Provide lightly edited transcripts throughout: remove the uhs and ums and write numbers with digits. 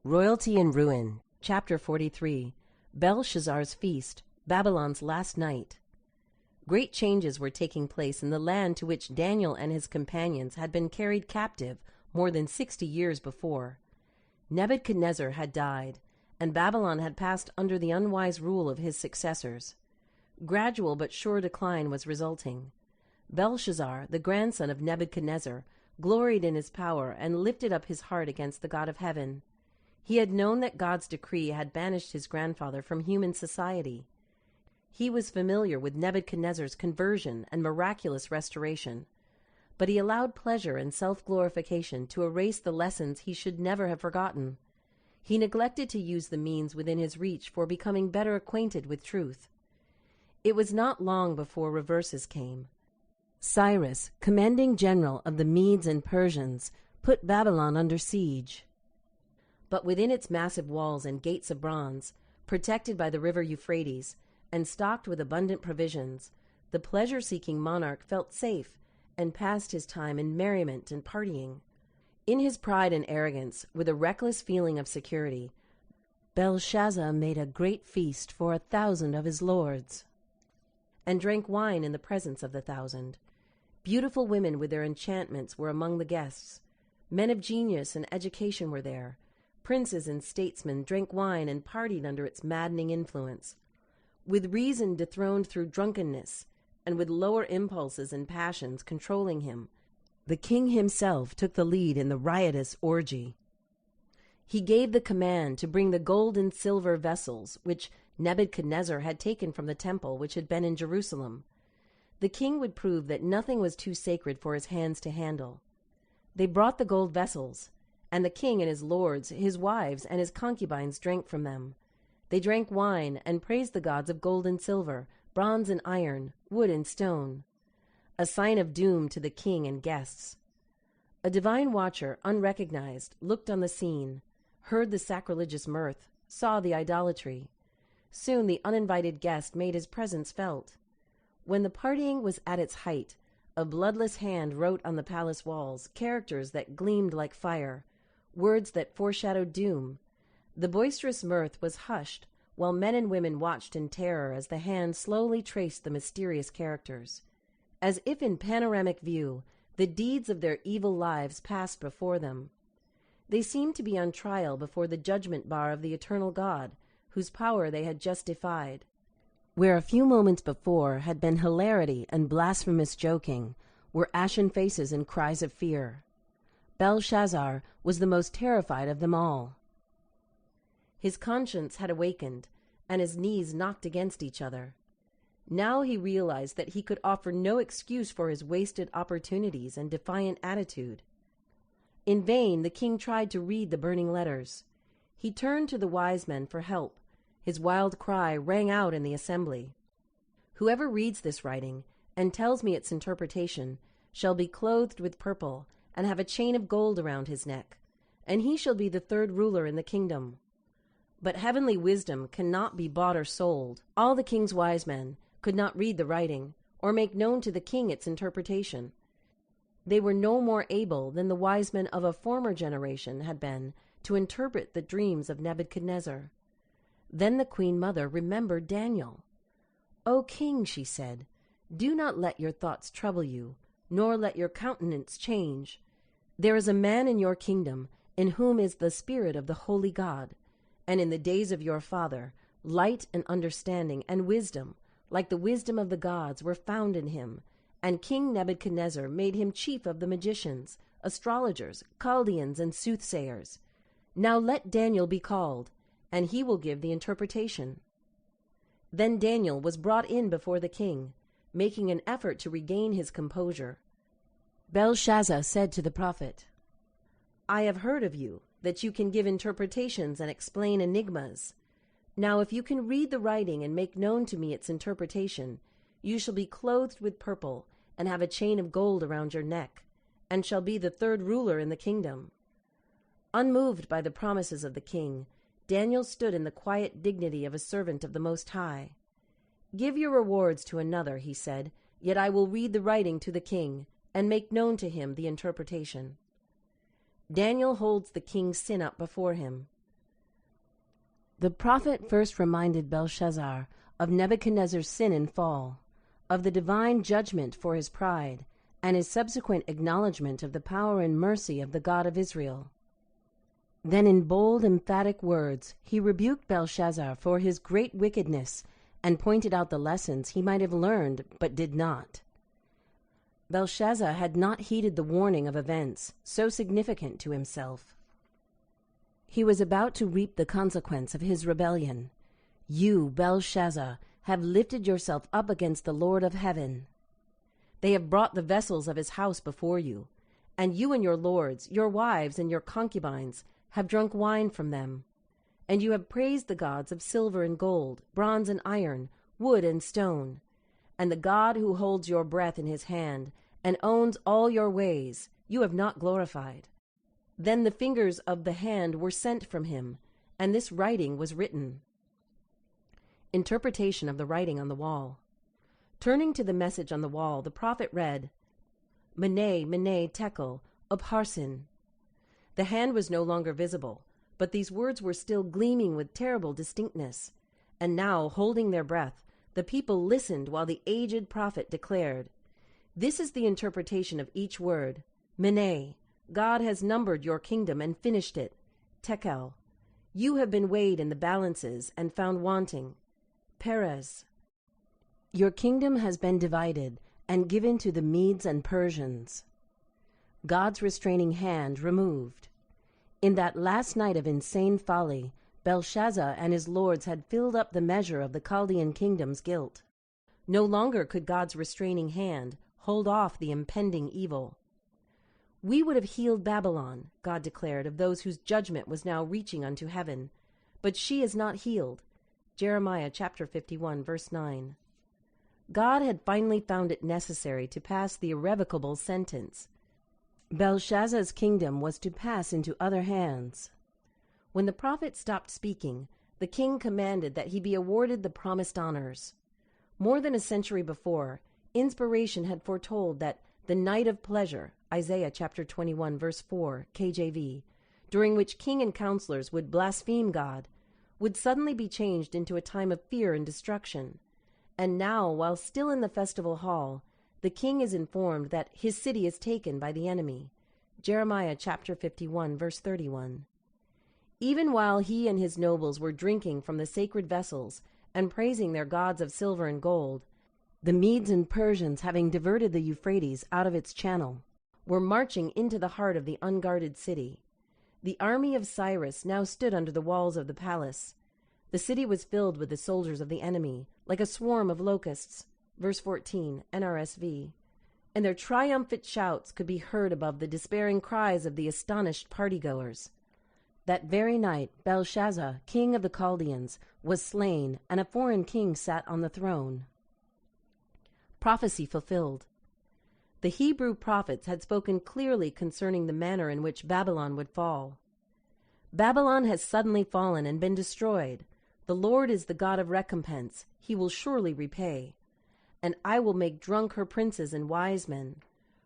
Royalty in Ruin, Chapter 43, Belshazzar's Feast, Babylon's Last Night. Great changes were taking place in the land to which Daniel and his companions had been carried captive more than 60 years before. Nebuchadnezzar had died, and Babylon had passed under the unwise rule of his successors. Gradual but sure decline was resulting. Belshazzar, the grandson of Nebuchadnezzar, gloried in his power and lifted up his heart against the God of heaven. He had known that God's decree had banished his grandfather from human society. He was familiar with Nebuchadnezzar's conversion and miraculous restoration, but he allowed pleasure and self-glorification to erase the lessons he should never have forgotten. He neglected to use the means within his reach for becoming better acquainted with truth. It was not long before reverses came. Cyrus, commanding general of the Medes and Persians, put Babylon under siege. But within its massive walls and gates of bronze, protected by the river Euphrates, and stocked with abundant provisions, the pleasure-seeking monarch felt safe and passed his time in merriment and partying. In his pride and arrogance, with a reckless feeling of security, Belshazzar made a great feast for 1,000 of his lords, and drank wine in the presence of the 1,000. Beautiful women with their enchantments were among the guests. Men of genius and education were there. Princes and statesmen drank wine and partied under its maddening influence. With reason dethroned through drunkenness, and with lower impulses and passions controlling him, the king himself took the lead in the riotous orgy. He gave the command to bring the gold and silver vessels which Nebuchadnezzar had taken from the temple which had been in Jerusalem. The king would prove that nothing was too sacred for his hands to handle. They brought the gold vessels, and the king and his lords, his wives, and his concubines drank from them. They drank wine and praised the gods of gold and silver, bronze and iron, wood and stone, a sign of doom to the king and guests. A divine watcher, unrecognized, looked on the scene, heard the sacrilegious mirth, saw the idolatry. Soon the uninvited guest made his presence felt. When the partying was at its height, a bloodless hand wrote on the palace walls characters that gleamed like fire, words that foreshadowed doom. The boisterous mirth was hushed, while men and women watched in terror as the hand slowly traced the mysterious characters. As if in panoramic view, the deeds of their evil lives passed before them. They seemed to be on trial before the judgment bar of the eternal God, whose power they had just defied. Where a few moments before had been hilarity and blasphemous joking, were ashen faces and cries of fear. Belshazzar was the most terrified of them all. His conscience had awakened, and his knees knocked against each other. Now he realized that he could offer no excuse for his wasted opportunities and defiant attitude. In vain the king tried to read the burning letters. He turned to the wise men for help. His wild cry rang out in the assembly. Whoever reads this writing and tells me its interpretation shall be clothed with purple and have a chain of gold around his neck, and he shall be the third ruler in the kingdom. But heavenly wisdom cannot be bought or sold. All the king's wise men could not read the writing or make known to the king its interpretation. They were no more able than the wise men of a former generation had been to interpret the dreams of Nebuchadnezzar. Then the queen mother remembered Daniel. "O king," she said, "do not let your thoughts trouble you, nor let your countenance change. There is a man in your kingdom in whom is the spirit of the holy God, and in the days of your father light and understanding and wisdom, like the wisdom of the gods, were found in him, and King Nebuchadnezzar made him chief of the magicians, astrologers, Chaldeans, and soothsayers. Now let Daniel be called, and he will give the interpretation." Then Daniel was brought in before the king, making an effort to regain his composure. Belshazzar said to the prophet, "I have heard of you, that you can give interpretations and explain enigmas. Now if you can read the writing and make known to me its interpretation, you shall be clothed with purple and have a chain of gold around your neck, and shall be the third ruler in the kingdom." Unmoved by the promises of the king, Daniel stood in the quiet dignity of a servant of the Most High. "Give your rewards to another," he said, "yet I will read the writing to the king, and make known to him the interpretation." Daniel holds the king's sin up before him. The prophet first reminded Belshazzar of Nebuchadnezzar's sin and fall, of the divine judgment for his pride, and his subsequent acknowledgement of the power and mercy of the God of Israel. Then in bold, emphatic words, he rebuked Belshazzar for his great wickedness and pointed out the lessons he might have learned but did not. Belshazzar had not heeded the warning of events so significant to himself. He was about to reap the consequence of his rebellion. You, Belshazzar, have lifted yourself up against the Lord of heaven. They have brought the vessels of his house before you, and you and your lords, your wives and your concubines, have drunk wine from them. And you have praised the gods of silver and gold, bronze and iron, wood and stone. And the God who holds your breath in his hand and owns all your ways, you have not glorified. Then the fingers of the hand were sent from him, and this writing was written. Interpretation of the writing on the wall. Turning to the message on the wall, the prophet read, Mene, Mene, Tekel, Upharsin. The hand was no longer visible, but these words were still gleaming with terrible distinctness. And now, holding their breath, the people listened while the aged prophet declared, This is the interpretation of each word. Mene, God has numbered your kingdom and finished it. Tekel, you have been weighed in the balances and found wanting. Perez, your kingdom has been divided and given to the Medes and Persians. God's restraining hand removed. In that last night of insane folly, Belshazzar and his lords had filled up the measure of the Chaldean kingdom's guilt. No longer could God's restraining hand hold off the impending evil. We would have healed Babylon, God declared, of those whose judgment was now reaching unto heaven, but she is not healed. Jeremiah chapter 51, verse 9. God had finally found it necessary to pass the irrevocable sentence. Belshazzar's kingdom was to pass into other hands. When the prophet stopped speaking, the king commanded that he be awarded the promised honors. More than a century before, inspiration had foretold that the night of pleasure, Isaiah chapter 21, verse 4, KJV, during which king and counselors would blaspheme God, would suddenly be changed into a time of fear and destruction. And now, while still in the festival hall, the king is informed that his city is taken by the enemy. Jeremiah chapter 51, verse 31. Even while he and his nobles were drinking from the sacred vessels and praising their gods of silver and gold, the Medes and Persians, having diverted the Euphrates out of its channel, were marching into the heart of the unguarded city. The army of Cyrus now stood under the walls of the palace. The city was filled with the soldiers of the enemy, like a swarm of locusts. Verse 14, NRSV. And their triumphant shouts could be heard above the despairing cries of the astonished partygoers. That very night, Belshazzar, king of the Chaldeans, was slain, and a foreign king sat on the throne. Prophecy fulfilled. The Hebrew prophets had spoken clearly concerning the manner in which Babylon would fall. Babylon has suddenly fallen and been destroyed. The Lord is the God of recompense. He will surely repay. And I will make drunk her princes and wise men,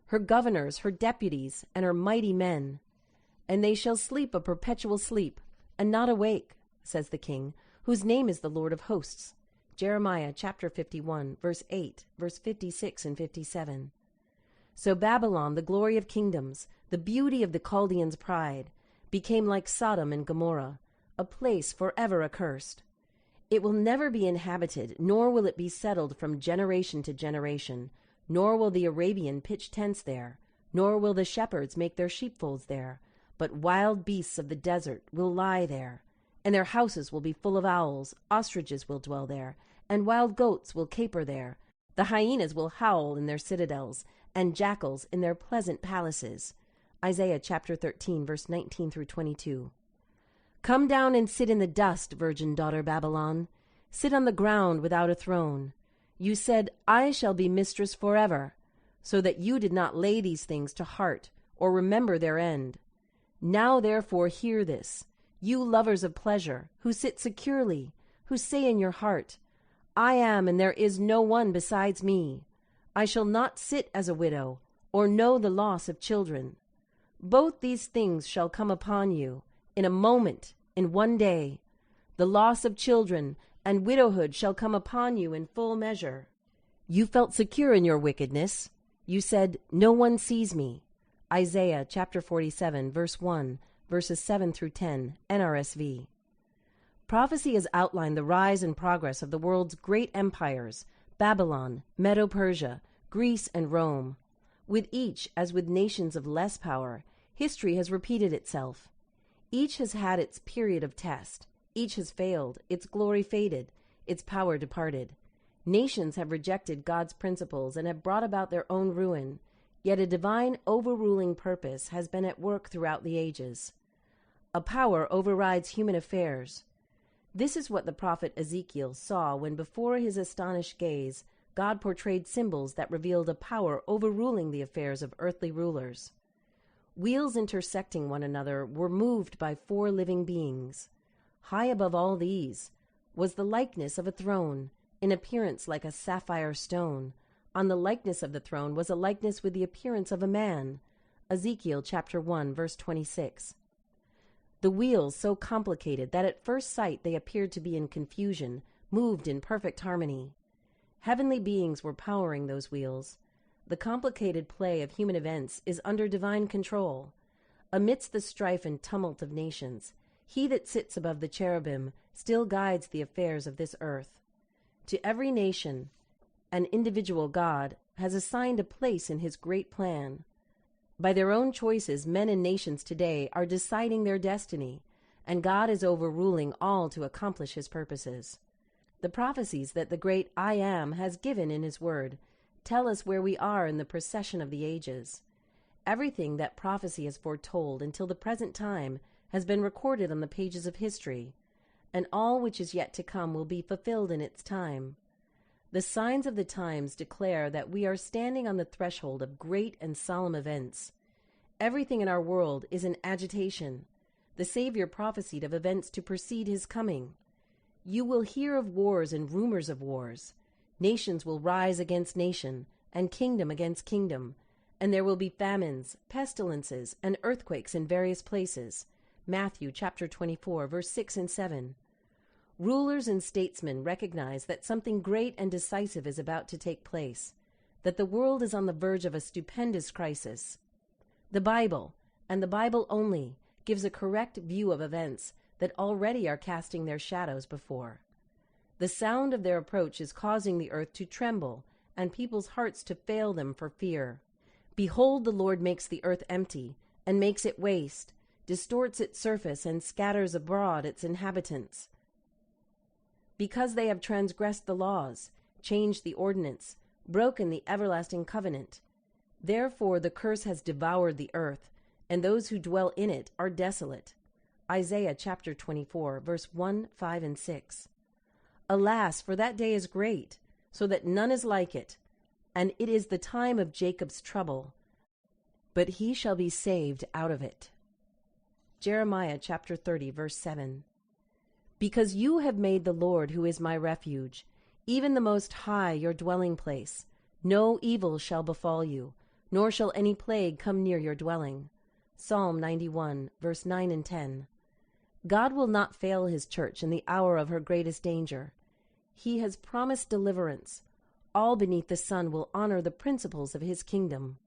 her governors, her deputies, and her mighty men. And they shall sleep a perpetual sleep, and not awake, says the King, whose name is the Lord of hosts. Jeremiah chapter 51, verse 8, verse 56 and 57. So Babylon, the glory of kingdoms, the beauty of the Chaldeans' pride, became like Sodom and Gomorrah, a place forever accursed. It will never be inhabited, nor will it be settled from generation to generation, nor will the Arabian pitch tents there, nor will the shepherds make their sheepfolds there, but wild beasts of the desert will lie there, and their houses will be full of owls, ostriches will dwell there, and wild goats will caper there. The hyenas will howl in their citadels, and jackals in their pleasant palaces. Isaiah chapter 13, verse 19 through 22. Come down and sit in the dust, virgin daughter Babylon. Sit on the ground without a throne. You said, I shall be mistress forever, so that you did not lay these things to heart or remember their end. Now therefore hear this, you lovers of pleasure, who sit securely, who say in your heart, I am, and there is no one besides me. I shall not sit as a widow, or know the loss of children. Both these things shall come upon you, in a moment, in one day. The loss of children and widowhood shall come upon you in full measure. You felt secure in your wickedness. You said, "No one sees me." Isaiah chapter 47, verse 1, verses 7 through 10, NRSV. Prophecy has outlined the rise and progress of the world's great empires, Babylon, Medo-Persia, Greece, and Rome. With each, as with nations of less power, history has repeated itself. Each has had its period of test. Each has failed, its glory faded, its power departed. Nations have rejected God's principles and have brought about their own ruin, yet a divine overruling purpose has been at work throughout the ages. A power overrides human affairs. This is what the prophet Ezekiel saw when before his astonished gaze God portrayed symbols that revealed a power overruling the affairs of earthly rulers. Wheels intersecting one another were moved by 4 living beings. High above all these was the likeness of a throne, in appearance like a sapphire stone. On the likeness of the throne was a likeness with the appearance of a man. Ezekiel chapter 1, verse 26. The wheels, so complicated that at first sight they appeared to be in confusion, moved in perfect harmony. Heavenly beings were powering those wheels. The complicated play of human events is under divine control. Amidst the strife and tumult of nations, he that sits above the cherubim still guides the affairs of this earth. To every nation, an individual God has assigned a place in his great plan. By their own choices, men and nations today are deciding their destiny, and God is overruling all to accomplish his purposes. The prophecies that the great I Am has given in his word tell us where we are in the procession of the ages. Everything that prophecy has foretold until the present time has been recorded on the pages of history, and all which is yet to come will be fulfilled in its time. The signs of the times declare that we are standing on the threshold of great and solemn events. Everything in our world is in agitation. The Savior prophesied of events to precede his coming. You will hear of wars and rumors of wars. Nations will rise against nation, and kingdom against kingdom, and there will be famines, pestilences, and earthquakes in various places. Matthew chapter 24, verse 6 and 7. Rulers and statesmen recognize that something great and decisive is about to take place, that the world is on the verge of a stupendous crisis. The Bible, and the Bible only, gives a correct view of events that already are casting their shadows before. The sound of their approach is causing the earth to tremble and people's hearts to fail them for fear. Behold, the Lord makes the earth empty and makes it waste, distorts its surface and scatters abroad its inhabitants. Because they have transgressed the laws, changed the ordinance, broken the everlasting covenant. Therefore the curse has devoured the earth, and those who dwell in it are desolate. Isaiah chapter 24, verse 1, 5, and 6. Alas, for that day is great, so that none is like it, and it is the time of Jacob's trouble, but he shall be saved out of it. Jeremiah chapter 30, verse 7. Because you have made the Lord, who is my refuge, even the Most High, your dwelling place, no evil shall befall you, nor shall any plague come near your dwelling. Psalm 91, verse 9 and 10. God will not fail his church in the hour of her greatest danger. He has promised deliverance. All beneath the sun will honor the principles of his kingdom.